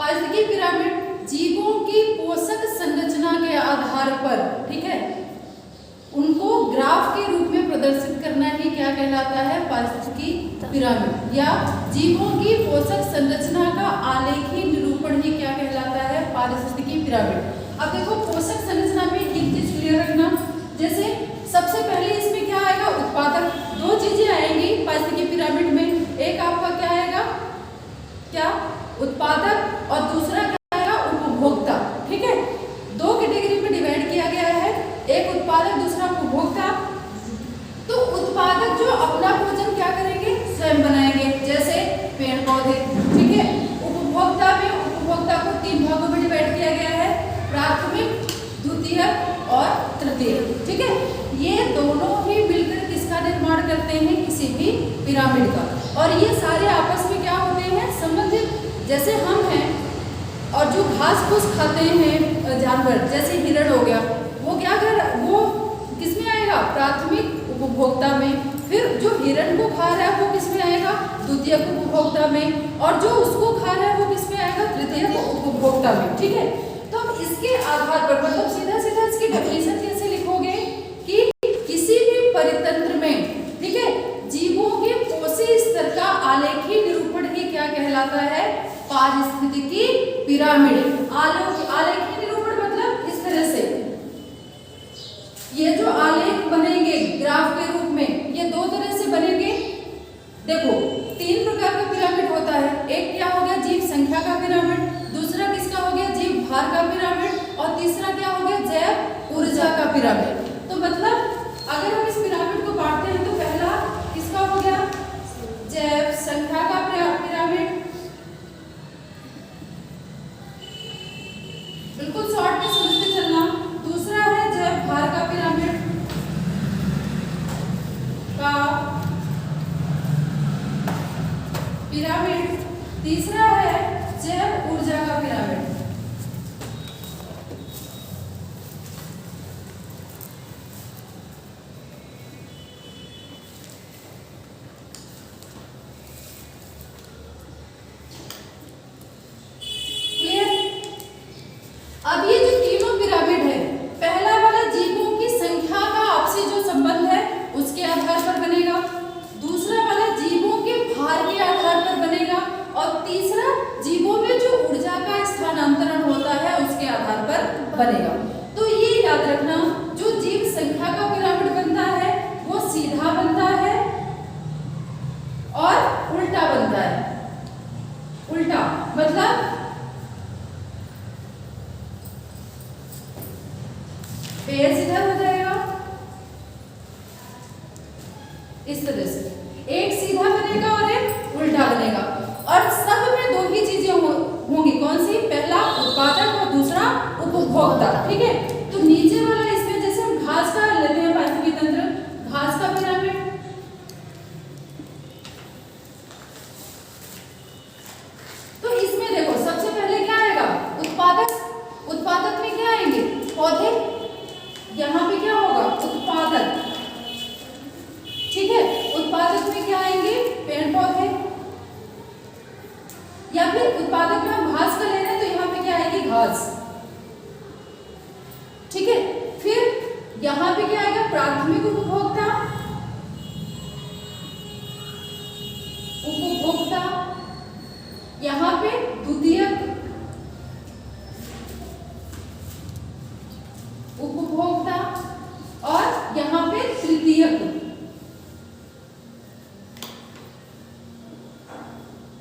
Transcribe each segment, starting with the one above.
पारिस्थितिकी पिरामिड जीवों की पोषक संरचना के आधार पर, ठीक है, उनको ग्राफ के रूप में प्रदर्शित करना ही क्या कहलाता है, पारिस्थितिकी पिरामिड, या जीवों की पोषक संरचना का आलेखी निरूपण ही क्या कहलाता है, पारिस्थितिकी पिरामिड। अब देखो पोषक संरचना में एक चीज क्लियर रखना, जैसे सबसे पहले इसमें क्या आएगा, उत्पादक। दो चीजें आएंगी पारिस्थितिकी पिरामिड में, एक आपका क्या आएगा, क्या, उत्पादक, और दूसरा क्या आएगा, उपभोक्ता। ठीक है, दो कैटेगरी में डिवाइड किया गया है, एक उत्पादक, दूसरा उपभोक्ता। तो उत्पादक जो अपना भोजन क्या करेंगे, स्वयं बनाएंगे, जैसे पेड़ पौधे। ठीक है, उपभोक्ता में उपभोक्ता को तीन भागों में डिवाइड किया गया है, प्राथमिक, द्वितीयक और तृतीयक। ठीक है, ये दोनों ही मिलकर किसका निर्माण करते हैं, किसी भी पिरामिड का, और ये सारे आपस में क्या होते हैं, संबंधित। जैसे हम हैं और जो घास फूस खाते हैं जानवर, जैसे हिरण हो गया, वो क्या कर, वो किसमें आएगा, प्राथमिक उपभोक्ता में। फिर जो हिरण को खा रहा है वो किसमें आएगा, द्वितीयक उपभोक्ता में, और जो उसको खा रहा है वो किसमें आएगा, तृतीयक उपभोक्ता में। ठीक है, तो अब इसके आधार पर मतलब सीधा सीधा इसकी डेफिनेशन कैसे लिखोगे कि किसी भी परितंत्र में, ठीक है, जीवों के पोषी स्तर का आलेखी निरूपण ही क्या कहलाता है, पारिस्थितिकी पिरामिड। आलेखी निरूपण मतलब इस तरह से, ये जो आलेख बनेंगे ग्राफ के रूप में, ये दो तरह से बनेंगे। देखो तीन प्रकार का पिरामिड होता है, एक क्या हो गया, जीव संख्या का पिरामिड, दूसरा किसका हो गया, जीव भार का पिरामिड, और तीसरा क्या हो गया, जैव ऊर्जा का पिरामिड। तो मतलब अगर हम इस पिरामिड को बांटते हैं तो पहला किसका हो गया, जैव संख्या का पिरामिड, बिल्कुल शॉर्ट में समझते चलना। दूसरा है जैव भार का पिरामिड तीसरा है जैव ऊर्जा का पिरामिड। अब ये जो तीनों पिरामिड है, पहला वाला जीवों की संख्या का आपसी जो संबंध है उसके आधार पर बनेगा, दूसरा वाला जीवों के भार के आधार पर बनेगा, और तीसरा जीवों में जो ऊर्जा का स्थानांतरण होता है उसके आधार पर बनेगा। तो ये याद रखना, जो जीव संख्या का पिरामिड बनता है वो सीधा बनता है और उल्टा बनता है। उल्टा मतलब पेड़ सीधा हो जाएगा इस तरह से, एक सीधा बनेगा और एक उल्टा बनेगा, और सब में दो ही चीजें होंगी, कौन सी, पहला उत्पादक और दूसरा उपभोक्ता। ठीक है, तो नीचे वाला इसमें जैसे हम घास का लेते हैं पारिस्थितिकी तंत्र, घास का पिरामिड, तो इसमें देखो सबसे पहले क्या आएगा, उत्पादक। उत्पादक में क्या आएंगे, पौधे, यहाँ पे क्या होगा, उत्पादक। ठीक है, उत्पादक में क्या आएंगे, पेड़ पौधे, या फिर उत्पादक में हम घास का ले रहे हैं तो यहाँ पे क्या आएगी, घास। ठीक है, फिर यहाँ पे क्या आएगा, प्राथमिक उपभोक्ता, उपभोक्ता, यहाँ पे द्वितीयक उपभोक्ता, और यहाँ पे तृतीयक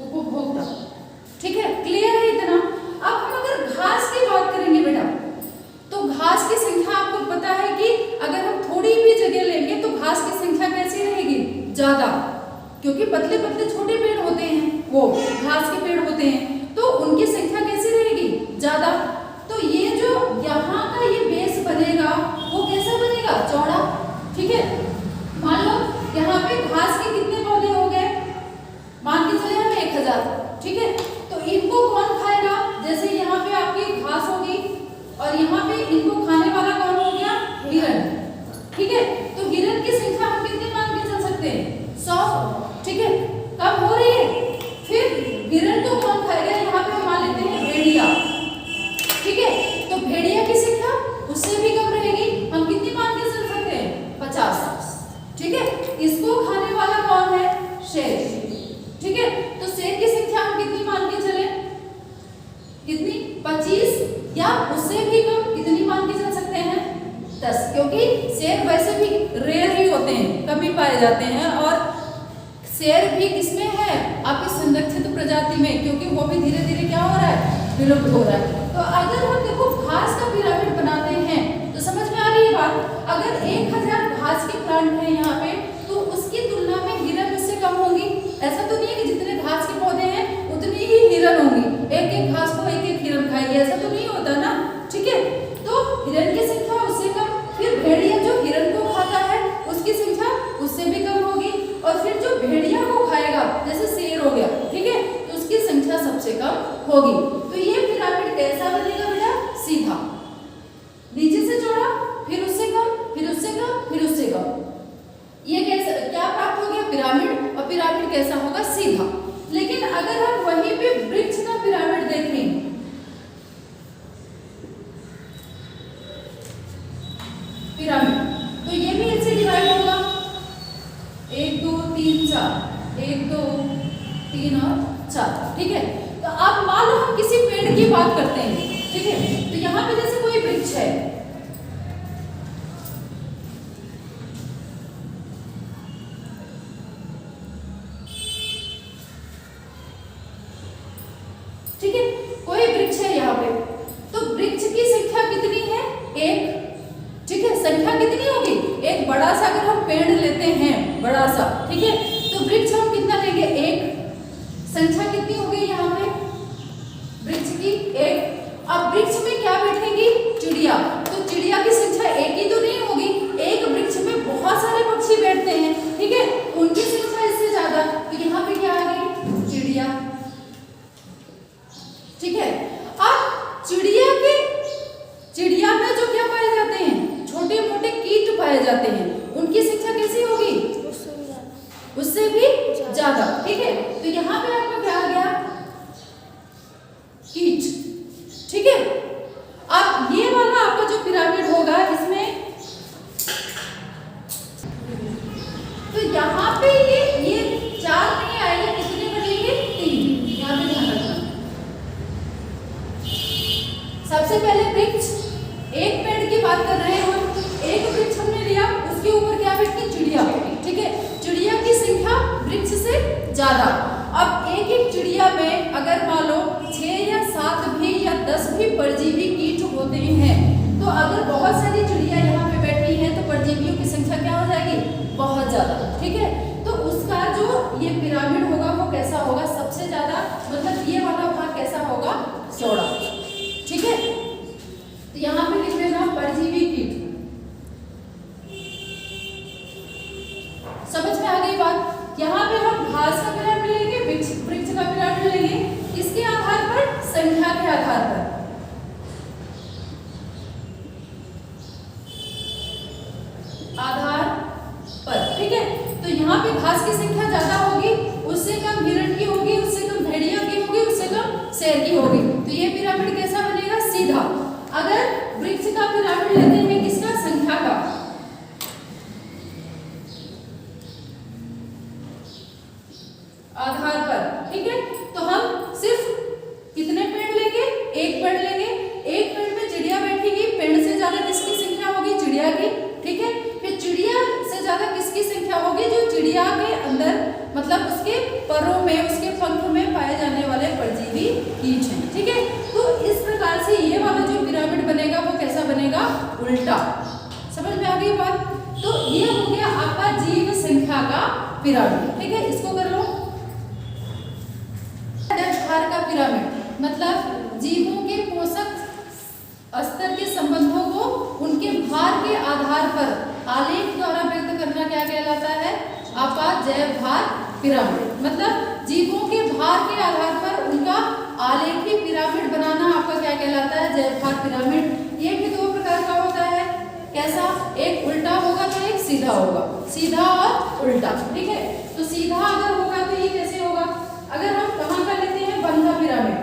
उपभोक्ता। ठीक है, क्लियर है इतना। अब हम अगर घास की बात करेंगे बेटा, तो घास की संख्या आपको पता है कि अगर हम थोड़ी भी जगह लेंगे तो घास की संख्या कैसी रहेगी, ज्यादा, क्योंकि पतले पतले छोटे पेड़ होते हैं, वो घास के पेड़ होते हैं, तो उनकी संख्या कैसी रहेगी, ज्यादा। तो ये जो यहाँ का ये बेस बनेगा वो कैसा बनेगा, चौड़ा। ठीक है, मान लो यहाँ पे घास के कितने पौधे हो गए, मान के चले हमें 1000। ठीक है, तो इनको कौन खाएगा, जैसे यहाँ पे आपकी घास होगी और यहाँ पे इनको खाने वाला कौन हो गया, हिरण। ठीक है, तो हिरण की संख्या हम कितनी मान के चल सकते हैं, 100। ठीक है, कब हो रही है, फिर हिरण को कौन खाएगा, 25 या उससे भी कम कितनी मान के चल सकते हैं 10, क्योंकि शेर वैसे भी रेयर ही होते हैं, कम ही पाए जाते हैं। और शेर भी किसमें है आपकी संरक्षित प्रजाति में, क्योंकि वो भी धीरे धीरे क्या हो रहा है विलुप्त हो रहा है। तो अगर हम देखो घास का पिरामिड बनाते हैं तो समझ में आ रही है बात। अगर 1000 घास के प्लांट है यहाँ पे तो उसकी तुलना में हिरन उससे कम होंगी। ऐसा तो नहीं है कि जितने घास के पौधे हैं उतनी ही हिरन होंगी, एक एक घास को एक एक हिरन खाएगी, ऐसा तो नहीं होता ना। ठीक है, तो हिरन की संख्या उससे कम, फिर भेड़िया जो हिरन को खाता है उसकी संख्या उससे भी कम होगी, और फिर जो भेड़िया को खाएगा जैसे शेर हो गया, ठीक है, तो उसकी संख्या सबसे कम होगी। तो ये पिरामिड कैसा बनेगा बेटा, सीधा, नीचे से चौड़ा, फिर उससे कम, फिर उससे कम, फिर उससे कम। ये कैसा क्या प्राप्त हो गया पिरामिड, और पिरामिड कैसा होगा सीधा। लेकिन अगर हम वहीं पे वृक्ष का पिरामिड देखें, पिरामिड, तो ये भी ऐसे डिवाइड होगा 1 2 3 4, 1 2 3 और 4। ठीक है, तो आप मान लो हम किसी पेड़ की बात करते हैं, ठीक है, तो यहाँ पे जैसे कोई वृक्ष है, ठीक है, कोई वृक्ष है यहाँ पे, तो वृक्ष की संख्या कितनी है 1। ठीक है, संख्या कितनी होगी, एक बड़ा सा अगर हम पेड़ लेते हैं बड़ा सा, ठीक है, तो वृक्ष हम कितना लेंगे 1, संख्या कितनी होगी यहाँ पे वृक्ष की 1। अब वृक्ष में क्या बैठेंगी चिड़िया, तो चिड़िया की संख्या 1 ही तो नहीं होगी, एक वृक्ष में बहुत सारे पक्षी बैठते हैं, ठीक है, उनकी संख्या इससे ज्यादा, तो यहाँ पे क्या आ गई चिड़िया। ठीक है, अब चिड़िया में जो क्या पाए जाते हैं छोटे मोटे कीट पाए जाते हैं, उनकी संख्या कैसी होगी उससे भी ज्यादा। ठीक है, तो यहाँ पे आपका क्या आ गया कीट। ठीक है, अब ये वाला आपका जो पिरामिड होगा इसमें, तो यहाँ पे ये 4 नहीं आएगा, कितने बनेंगे 3, यहाँ पे ध्यान रखना। सबसे पहले वृक्ष, एक पेड़ की बात कर रहे हैं हम, एक वृक्ष हमने लिया, उसके ऊपर क्या बैठी चिड़िया। ठीक है, चिड़िया की संख्या वृक्ष से ज्यादा। अब एक एक चिड़िया में अगर मान लो 6 या 7 भी या 10 भी परजीवी कीट होते हैं, तो अगर बहुत सारी चिड़िया यहाँ पे बैठी हैं तो परजीवियों की संख्या क्या हो जाएगी बहुत ज्यादा। ठीक है, तो उसका जो ये पिरामिड होगा वो कैसा होगा सबसे ज्यादा, मतलब ये वाला भाग कैसा होगा चौड़ा। ठीक है, तो यहाँ पे लिख लेना परजीवी कीट। समझ में आ गई बात। यहाँ पे हम घास का पिरामिड लेंगे, वृक्ष का पिरामिड लेंगे, किसके आधार पर, संख्या के आधार पर। ठीक है, तो यहाँ पे घास की संख्या ज्यादा होगी, उससे कम हिरण की होगी, उससे कम भेड़िया की होगी, उससे कम शेर की होगी, तो ये पिरामिड कैसा बनेगा सीधा। अगर वृक्ष का पिरामिड लेते हैं किसका, संख्या का, आधार पर। ठीक है, तो हम सिर्फ कितने पेड़ लेंगे, एक पेड़ लेंगे, एक पेड़ में चिड़िया बैठेगी, पेड़ से ज्यादा किसकी संख्या होगी चिड़िया की। ठीक है, फिर चिड़िया से ज्यादा किसकी संख्या होगी, जो चिड़िया के अंदर मतलब उसके परों में, उसके पंख में पाए जाने वाले परजीवी कीट हैं। ठीक है, तो इस प्रकार से ये वाला जो पिरामिड बनेगा वो कैसा बनेगा, उल्टा। समझ में आ गई बात। तो ये हो गया आपका जीव संख्या का पिरामिड। ठीक है, इसको कर लो। भार का पिरामिड मतलब जीवों के पोषक स्तर के संबंधों को उनके भार के आधार पर आलेख द्वारा व्यक्त करना क्या कहलाता है, आपका जैव भार पिरामिड। मतलब जीवों के भार के आधार पर उनका आलेखी पिरामिड बनाना आपका क्या कहलाता है, जैव भार पिरामिड। ये भी 2 प्रकार का होता है, कैसा, एक उल्टा होगा तो एक सीधा होगा, सीधा और उल्टा। ठीक है, तो सीधा अगर होगा तो ये कैसे होगा, अगर हम कहाँ का लेते हैं, वन का पिरामिड,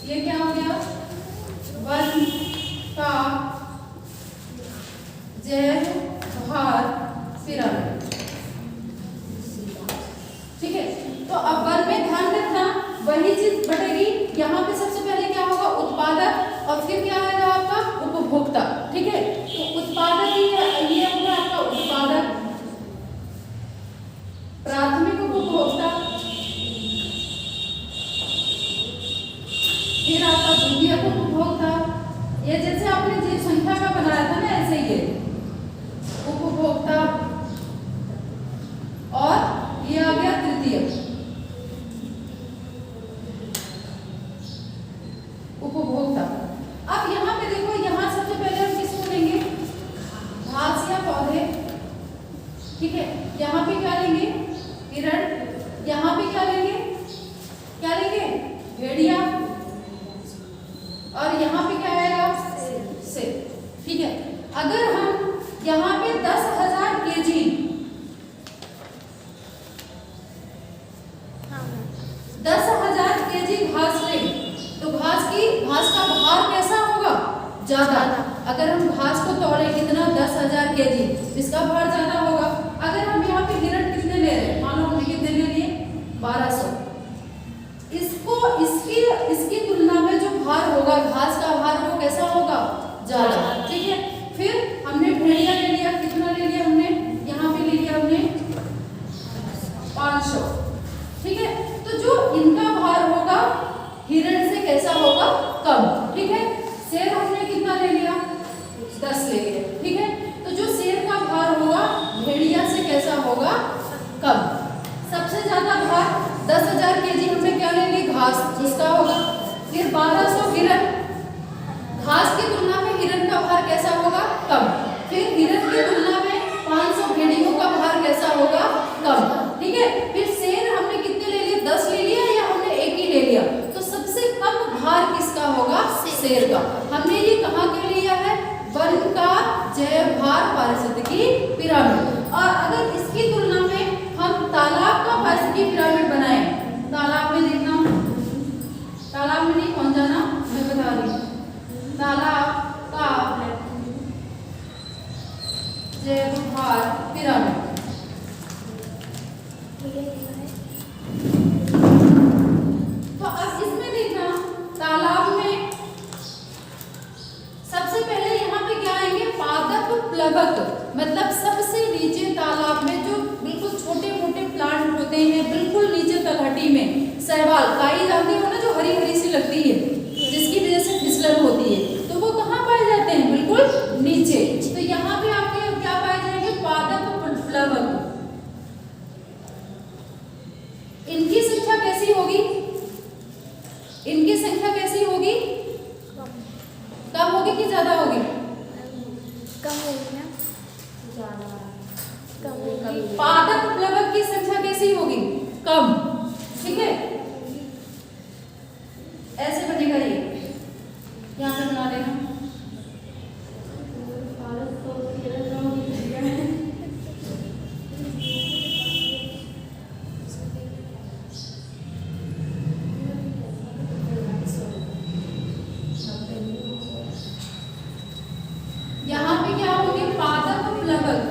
ये क्या हो गया वन का जैव भार पिरामिड। ठीक है, तो अब वन में ध्यान रखना वही चीज बढ़ेगी, यहाँ पे सबसे पहले क्या होगा, उत्पादक, और फिर क्या आएगा आपका उपभोक्ता। ठीक है, तो उत्पादक ये होगा आपका उत्पादक, प्राथमिक उपभोक्ता, फिर आपका द्वितीयक उपभोक्ता। ये जैसे आपने जिस संख्या का बनाया था ना, ऐसे ही है उपभोक्ता, और ये आ गया तृतीयक उपभोक्ता। अब यहाँ पे देखो, यहाँ सबसे पहले हम किसको लेंगे, घास या पौधे। ठीक है, यहाँ पे क्या लेंगे, हिरण, यहाँ पे क्या लेंगे, क्या लेंगे, भेड़िया, और यहाँ पे क्या आएगा, सेब। ठीक है, अगर हम यहाँ पे 10,000 केजी 10,000 केजी घास लें, तो घास का भार कैसा होगा, ज्यादा। अगर हम घास को तोड़े कितना, 10,000 केजी, इसका भार ज्यादा होगा। अगर हम यहाँ पे हिरण कितने ले रहे हैं, मान लो हमने कितने ले लिए, 1200, इसकी तुलना में जो भार होगा, घास का भार, वो कैसा होगा, ज्यादा। ठीक है, फिर हमने भेड़िया ले लिया, कितना ले लिया हमने, यहाँ पे ले लिया हमने 500। ठीक है, तो जो इनका भार होगा हिरण से कैसा होगा, कम। ठीक है, शेर हमने कितना ले लिया, 10 ले लिया। ठीक है, तो जो शेर का भार होगा भेड़िया से कैसा होगा, कम। सबसे ज्यादा भार 10,000 केजी हमने क्या ले ली, घास, इसका होगा। फिर 1200 हिरण, घास की तुलना में हिरण का भार कैसा होगा, कम। फिर हिरण की तुलना में 500 भेड़ियों का भार कैसा होगा, कम। ठीक है, फिर शेर हमने कितने ले लिए, 10 ले लिया, या हमने एक ही ले लिया, तो सबसे कम भार किसका होगा, शेर का। हमने ये कहाँ के लिया है, वन का जय भार पारिस्थितिकी पिरामिड। और अगर इसकी तुलना में हम तालाब का पारिस्थितिकी पिरामिड बनाए, तालाब में देखना, तालाब में नहीं पहुंच जाना, मैं बता रही हूँ, तालाब का जैव भार पिरामिड। तो अब इसमें देखना, तालाब में सबसे पहले यहाँ पे क्या आएंगे, पादप प्लवक, मतलब सबसे नीचे तालाब में जो बिल्कुल छोटे मोटे प्लांट होते हैं, बिल्कुल नीचे तलहटी में, शैवाल, काई जानते हो ना, जो हरी हरी सी लगती है, जिसकी वजह से फिसलन होती है, तो वो कहाँ पाए जाते हैं, बिल्कुल नीचे। तो यहाँ पे आपके क्या पाए जाएंगे, पादप प्लवक। इनकी संख्या कैसी होगी, इनकी संख्या कैसी होगी, कम होगी कि ज्यादा होगी, कम होगी ना, कम होगी। पादप प्लवक की संख्या कैसी होगी, कम। ठीक है, ऐसे बनेगा ये, यहाँ पे बना देना। यहाँ पे क्या होंगे, पादप प्लवक,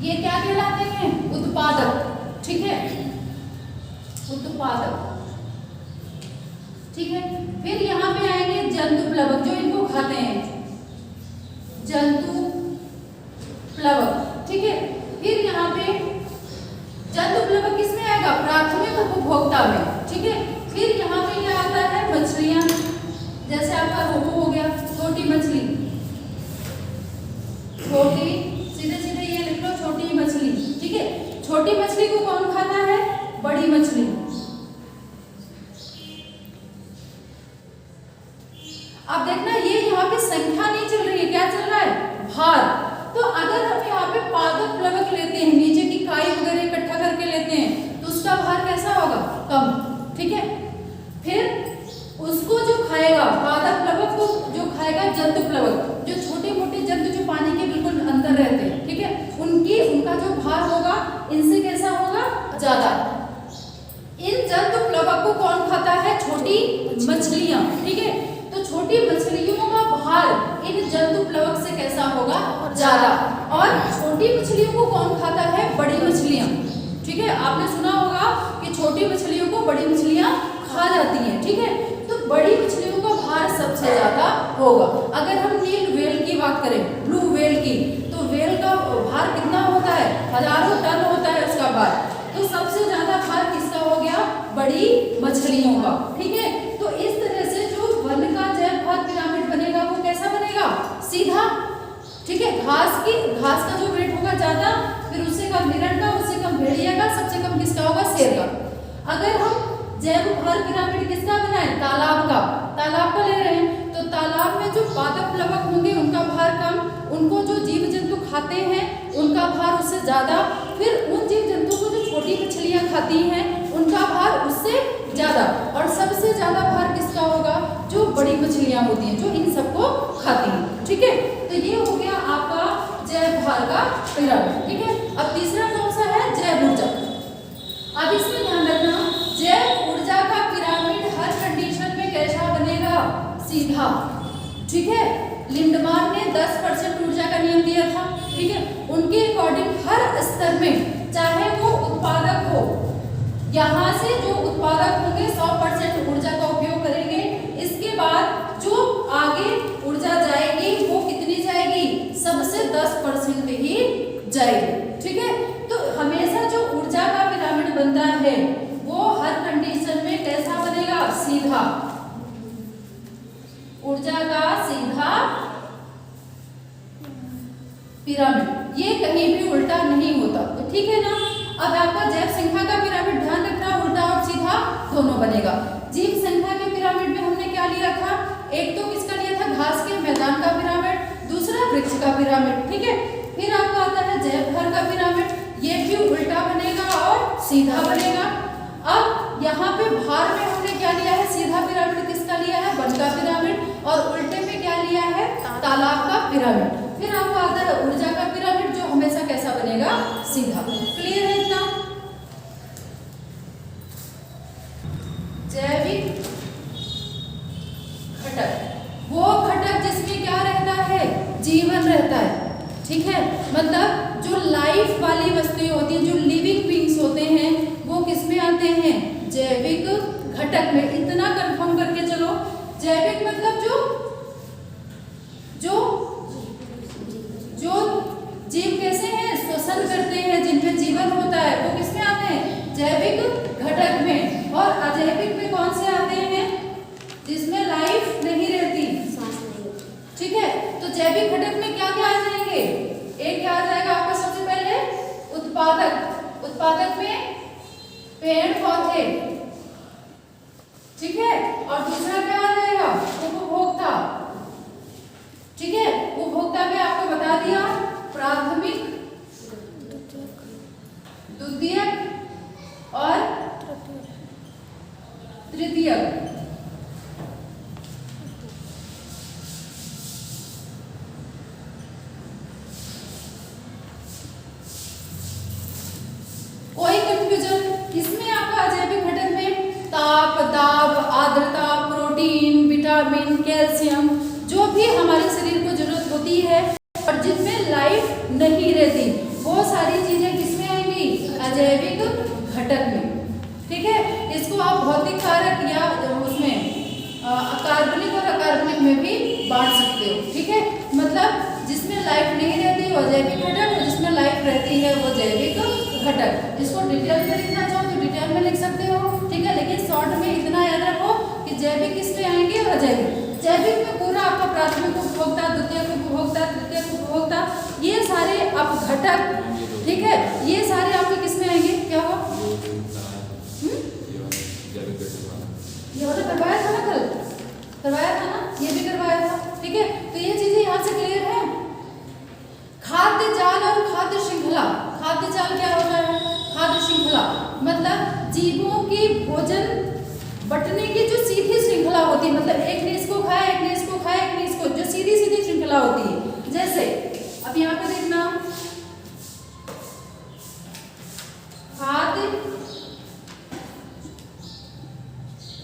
ये क्या कहलाते हैं, उत्पादक। ठीक है, उत्पादक। ठीक है, फिर यहाँ पे आएंगे जंतु प्लवक, जो इनको खाते हैं, जंतु प्लवक। ठीक है, फिर यहाँ पे जंतु प्लवक किसमें आएगा, प्राथमिक उपभोक्ता में। ठीक है, फिर यहाँ पे क्या आता है, मछलियां, जैसे आपका रोहू हो गया, छोटी मछली, छोटी, सीधे सीधे ये लिख लो, छोटी मछली। ठीक है, छोटी मछली को कौन खाता है, बड़ी मछली। अब देखना, ये यहाँ पे संख्या नहीं चल रही है, क्या चल रहा है, भार। तो अगर हम यहाँ पे पादप प्लवक लेते हैं, नीचे की काई वगैरह इकट्ठा करके लेते हैं, तो उसका भार कैसा होगा, कम। ठीक है, फिर उसको जो खाएगा, पादप प्लवक को जो खाएगा जंतु प्लवक, जो छोटे मोटे जंतु जो पानी के बिल्कुल अंदर रहते हैं। ठीक है, उनका जो भार होगा इनसे कैसा होगा, ज्यादा। इन जंतु प्लवक को कौन खाता है, छोटी मछलियां। ठीक है, तो छोटी मछलियों का भार इन जंतु प्लवक से कैसा होगा, ज्यादा। और छोटी मछलियों को कौन खाता है, बड़ी मछलियां। ठीक है, आपने सुना होगा कि छोटी मछलियों को बड़ी मछलियां खा जाती हैं, ठीक है। तो बड़ी मछलियों का भार सबसे ज्यादा होगा। अगर हम नील व्हेल की बात करें, ब्लू व्हेल की, तो व्हेल का भार कितना होता है? हजारों टन होता है उसका भार। तो सबसे ज्यादा भार किसका हो गया? बड़ी मछलियों का, ठीक है। तो इस तरह से जो वन का जैव भार पिरामिड बनेगा वो कैसा बनेगा? सीधा, ठीक है। घास का जो वेट होगा ज्यादा, फिर उससे कम हिरण का, उससे कम भेड़िया का, सबसे कम किसका होगा? शेर का। अगर हम जैव भार पिरामिड किसका बनाए? तालाब का ले रहे हैं, तो तालाब में जो पादप प्लवक होंगे उनका भार कम, उनको जो जीव जंतु खाते हैं उनका भार उससे ज्यादा, फिर उन जीव जंतु को जो छोटी मछलियां खाती हैं उनका भार उससे ज्यादा, और सबसे ज्यादा भार किसका होगा? जो बड़ी मछलियां होती हैं जो इन सबको खाती हैं, ठीक है। तो ये हो गया आपका जैव भार का पिरामिड, ठीक है। अब तीसरा कौन सा है? जैव ऊर्जा। अब इसमें ध्यान रखना, जैव ऊर्जा का पिरामिड हर कंडीशन में कैसा बनेगा? सीधा, ठीक है। लिंडमान ने 10% ऊर्जा का नियम दिया था, ठीक है। उनके अकॉर्डिंग हर स्तर में, चाहे वो उत्पादक हो, यहाँ से जो उत्पादक होंगे 100% ऊर्जा का उपयोग करेंगे। इसके बाद जो आगे ऊर्जा जाएगी वो कितनी जाएगी? सबसे 10% ही जाएगी, ठीक है। तो हमेशा जो ऊर्जा का पिरामिड बनता है वो हर कंडीशन में कैसा बनेगा? सीधा। ऊर्जा का सीधा पिरामिड, ये कहीं भी उल्टा नहीं होता, तो ठीक है ना। अब आपका जैव संख्या का पिरामिड ध्यान रखना, उल्टा और सीधा दोनों बनेगा। जीव संख्या के पिरामिड में हमने क्या लिया था? एक तो किसका लिया था? घास के मैदान का पिरामिड, दूसरा वृक्ष का पिरामिड, ठीक है। फिर आपको आता है जैव भार का पिरामिड, ये भी उल्टा बनेगा और सीधा बनेगा। अब यहाँ पे भार में हमने क्या लिया है? सीधा पिरामिड किसका लिया है? वन का पिरामिड, और उल्टे में क्या लिया है? तालाब का पिरामिड। फिर आपको आता है ऊर्जा का पिरामिड, जो हमेशा कैसा बनेगा? सीधा। क्लियर है इतना? जैविक घटक, वो घटक जिसमें क्या रहता है? जीवन रहता है, ठीक है। मतलब जो लाइफ वाली वस्तुएं होती हैं, जो लिविंग बींग्स होते हैं, वो किसमें आते हैं? जैविक घटक में। इतना कंफर्म करके चलो, जैविक मतलब जो जीव कैसे हैं? श्वसन करते हैं, जिनमें जीवन होता है, वो किसमें आते हैं? जैविक घटक में। और अजैविक में कौन से आते हैं? जिसमें लाइफ नहीं रहती, ठीक है। तो जैविक घटक में क्या क्या आ जाएंगे? एक क्या आ जाएगा आपका? सबसे पहले उत्पादक। उत्पादक में पेड़ पौधे, ठीक है। और दूसरा क्या आ जाएगा? उपभोक्ता, ठीक है। उपभोक्ता में आपको बता दिया प्राथमिक, द्वितीयक और तृतीयक। कोई कंफ्यूजन इसमें? आपका अजैविक घटक में ताप, दाब, आर्द्रता, प्रोटीन, विटामिन, कैल्शियम, जो भी हमारे शरीर को जरूरत होती है और जिसमें लाइफ नहीं रहती, वो सारी चीजें किसमें आएंगी? अजैविक घटक में, ठीक है। इसको आप भौतिक कारक या उसमें कार्बनिक और अकार्बनिक में भी बांट सकते हो, ठीक है। मतलब जिसमें लाइफ नहीं रहती वो अजैविक घटक, और जिसमें लाइफ रहती है वो जैविक घटक। इसको डिटेल में लिखना चाहो तो डिटेल में लिख सकते हो, ठीक है। लेकिन शॉर्ट में इतना याद रखो कि जैविक किसमें आएंगे और अजैविक। जैविक में पूरा आपका प्राथमिक उपभोक्ता, द्वितीयक उपभोक्ता, तृतीयक उपभोक्ता, ये सारे आप घटक, ठीक है, ये सारे आपके किसमें आएंगे? क्या हुआ? ये वाला करवाया था ना, कल करवाया था ना, ये भी करवाया था, ठीक है। तो ये चीजें यहाँ से क्लियर है। खाद्य जाल और खाद्य श्रृंखला। खाद्य जाल क्या होता है? खाद्य श्रृंखला मतलब जीवों की भोजन बंटने की जो सीधी श्रृंखला होती है, मतलब एक ने इसको खाया, एक ने इसको खाया, एक ने इसको, जो सीधी सीधी श्रृंखला होती है। जैसे अब यहाँ पे देखना, खाद्य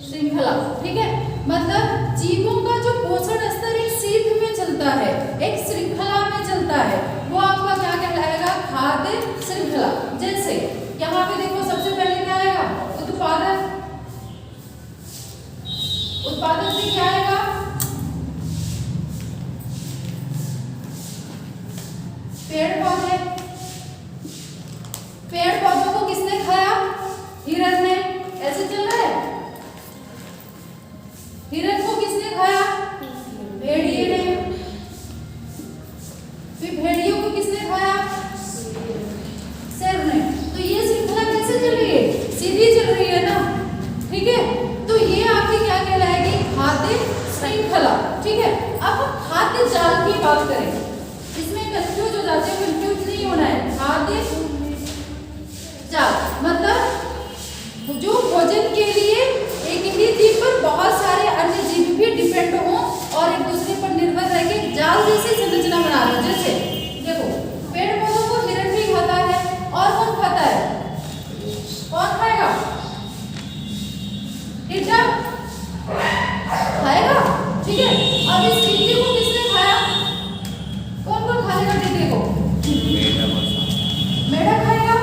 श्रृंखला, ठीक है। मतलब जीवों का जो पोषण स्तर एक सीध में चलता है, एक श्रृंखला में चलता है, वो आपका क्या कहलाएगा? खाद्य श्रृंखला। जैसे यहाँ पे देखो, सबसे पहले क्या आएगा? भोजन के लिए एक ही जीव पर बहुत सारे अन्य जीव भी डिपेंड हो और एक दूसरे पर निर्भर रह के जाल जैसी संरचना बना रहे हो। जैसे देखो पेड़ पौधों को हिरण भी खाता है और कौन खाता है? कौन खाएगा? टिड्डा खाएगा, ठीक है। अब इस टिड्डे को किसने खाया? कौन कौन खाएगा टिड्डे को? मेढक खाएगा।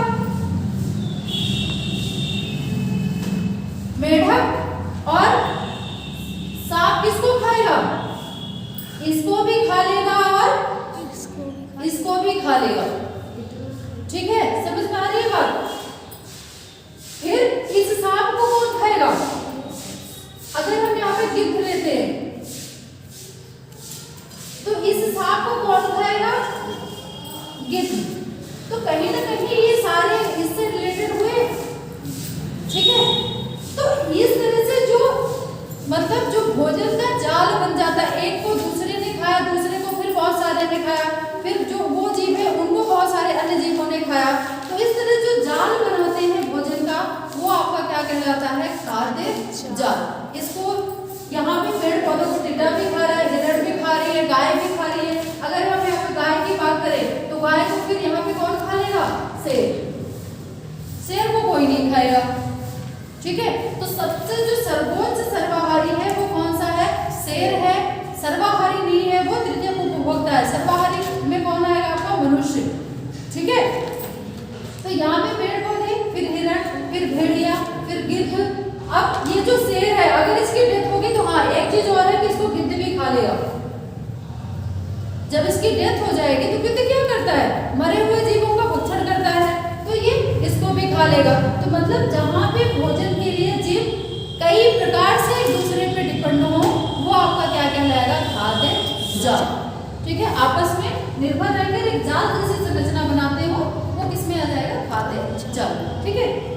मेढक और सांप किसको खाएगा? इसको भी खा लेगा और इसको भी खा लेगा, ठीक है। समझ में आ रही है बात? फिर इस सांप को कौन खाएगा? अगर हम यहाँ पे गिद्ध लेते हैं तो इस सांप को कौन खाएगा? गिद्ध। तो कहीं ना कहीं ये सारे इससे रिलेटेड हुए, ठीक है। तो इस तरह से जो मतलब जो भोजन का जाल बन जाता है, एक को दूसरे ने खाया, दूसरे को फिर बहुत सारे ने खाया, फिर जो वो जीव है उनको बहुत सारे अन्य जीवों ने खाया। तो इस तरह जो जाल बनाते हैं भोजन का, वो आपका क्या कहलाता है? खाद्य जाल। इसको यहाँ पे पेड़ पौधों को टिड्डा भी खा रहा है, हिरण भी खा रही है, गाय भी खा रही है। अगर हम यहाँ पे गाय की बात करें तो गाय को फिर यहाँ पे कौन खा लेगा? शेर। शेर को कोई नहीं खाएगा, ठीक है। तो सबसे जो सर्वोच्च सर्वाहारी है वो कौन सा है? शेर है। सर्वाहारी नहीं है वो तृतीय उपभोक्ता है। सर्वाहारी में कौन आएगा? आपका मनुष्य, ठीक है। तो यहाँ पे पेड़ पौधे, फिर हिरण, फिर भेड़िया, फिर गिद्ध। अब ये जो शेर है अगर इसकी डेथ होगी तो हाँ एक चीज और है कि इसको गिद्ध भी खा लेगा। जब इसकी डेथ हो जाएगी तो गिद्ध क्या करता है? मरे हुए जीवों का भक्षण करता है, तो ये इसको भी खा लेगा। तो मतलब जहाँ पे भोजन के लिए जीव कई प्रकार से एक दूसरे पे डिपेंड हो, वो आपका क्या कहलाएगा? खाद्य जाल, ठीक है। आपस में निर्भर रहकर एक जाल जैसी संरचना बनाते हो, वो किसमें आ जाएगा? खाद्य जाल, ठीक है।